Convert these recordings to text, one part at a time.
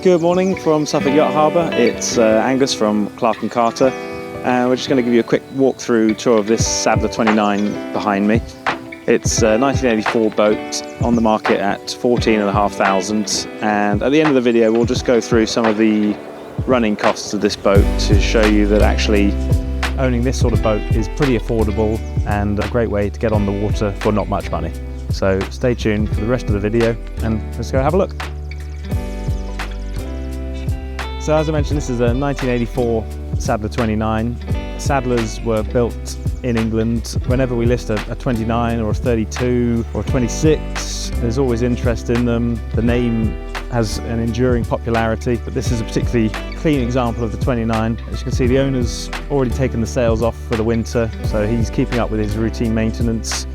Good morning from Suffolk Yacht Harbour. It's Angus from Clarke Carter, and we're just going to give you a quick walkthrough tour of this Sadler 29 behind me. It's a 1984 boat on the market at 14,500, and at the end of the video we'll just go through some of the running costs of this boat to show you that actually owning this sort of boat is pretty affordable and a great way to get on the water for not much money. So stay tuned for the rest of the video and let's go have a look. So as I mentioned, this is a 1984 Sadler 29. Sadlers were built in England. Whenever we list a 29 or a 32 or a 26, there's always interest in them. The name has an enduring popularity, but this is a particularly clean example of the 29. As you can see, the owner's already taken the sails off for the winter, so he's keeping up with his routine maintenance.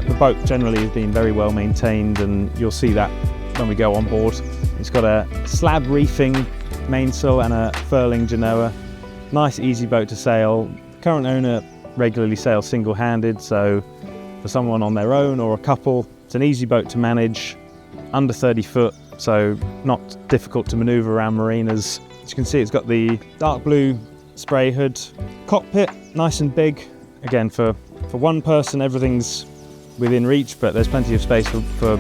The boat generally has been very well maintained, and you'll see that when we go on board. It's got a slab reefing mainsail and a furling genoa. Nice easy boat to sail. The current owner regularly sails single-handed, so for someone on their own or a couple, it's an easy boat to manage, under 30 foot, so not difficult to manoeuvre around marinas. As you can see, it's got the dark blue spray hood. Cockpit, nice and big. Again, for one person, everything's within reach, but there's plenty of space for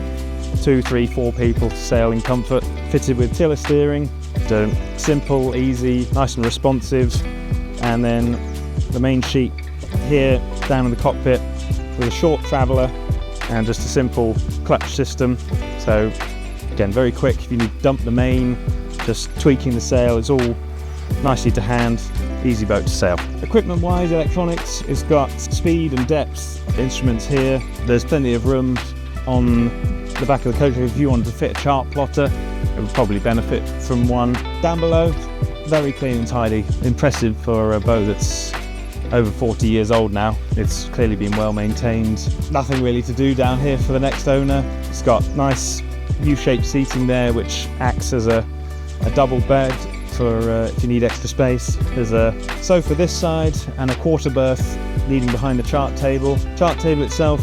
2, 3, 4 people to sail in comfort. Fitted with tiller steering. So simple, easy, nice and responsive. And then the main sheet here down in the cockpit with a short traveller and just a simple clutch system. So again, very quick. If you need to dump the main, just tweaking the sail, it's all nicely to hand, easy boat to sail. Equipment wise, electronics, it's got speed and depth instruments here. There's plenty of room on the back of the coach. If you wanted to fit a chart plotter, it would probably benefit from one. Down below, very clean and tidy. Impressive for a boat that's over 40 years old now. It's clearly been well maintained. Nothing really to do down here for the next owner. It's got nice U-shaped seating there, which acts as a double bed for if you need extra space. There's a sofa this side and a quarter berth leading behind the chart table. Chart table itself,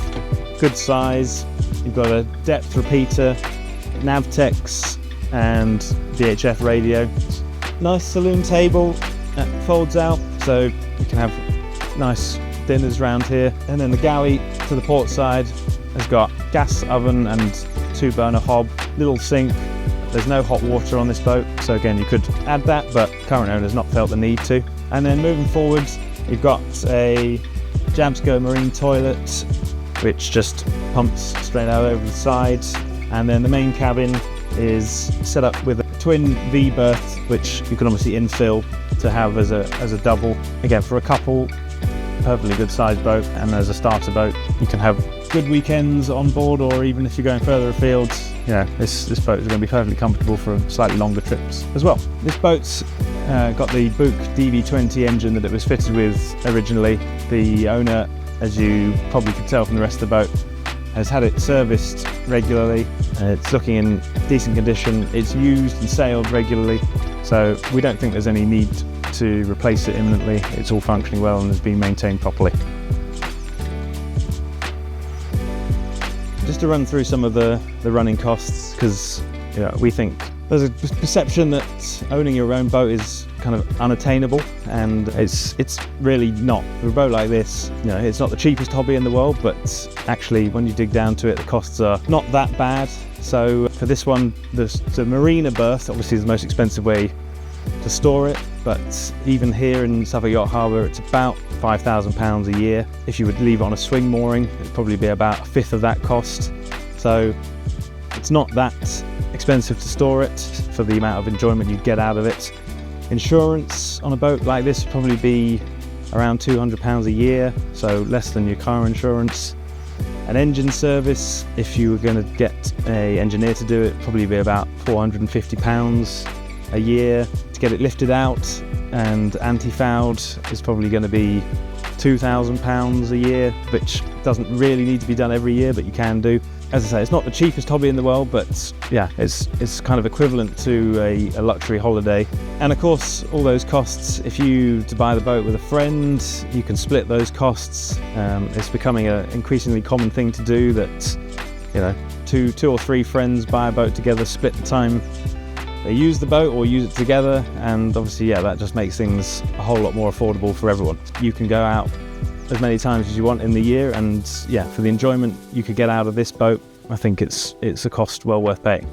good size. You've got a depth repeater, Navtex and VHF radio. Nice saloon table that folds out, so you can have nice dinners around here. And then the galley to the port side has got gas oven and 2-burner hob, little sink. There's no hot water on this boat, so again you could add that, but current owner's not felt the need to. And then moving forward, you've got a Jamsco marine toilet, which just pumps straight out over the side. And then the main cabin is set up with a twin V berth, which you can obviously infill to have as a double. Again, for a couple, perfectly good sized boat, and as a starter boat, you can have good weekends on board, or even if you're going further afield, you know, this boat is going to be perfectly comfortable for slightly longer trips as well. This boat's got the Buick DV20 engine that it was fitted with originally. The owner, as you probably could tell from the rest of the boat, has had it serviced regularly. It's looking in decent condition. It's used and sailed regularly, so we don't think there's any need to replace it imminently. It's all functioning well and has been maintained properly. Just to run through some of the running costs, because we think there's a perception that owning your own boat is kind of unattainable, and it's really not. For a boat like this, it's not the cheapest hobby in the world, but actually when you dig down to it, the costs are not that bad. So for this one, the marina berth obviously is the most expensive way to store it, but even here in Suffolk Yacht Harbour, it's about £5,000 a year. If you would leave it on a swing mooring, it'd probably be about 1/5 of that cost. So it's not that expensive to store it for the amount of enjoyment you get out of it. Insurance on a boat like this would probably be around £200 a year, so less than your car insurance. An engine service, if you were going to get an engineer to do it, probably be about £450 a year. To get it lifted out and anti-fouled is probably going to be £2,000 a year, which doesn't really need to be done every year, but you can do. As I say, it's not the cheapest hobby in the world, but yeah, it's kind of equivalent to a luxury holiday. And of course, all those costs, if you to buy the boat with a friend, you can split those costs. It's becoming an increasingly common thing to do that, two or three friends buy a boat together, split the time they use the boat or use it together, and obviously, yeah, that just makes things a whole lot more affordable for everyone. You can go out as many times as you want in the year, and yeah, for the enjoyment you could get out of this boat, I think it's a cost well worth paying.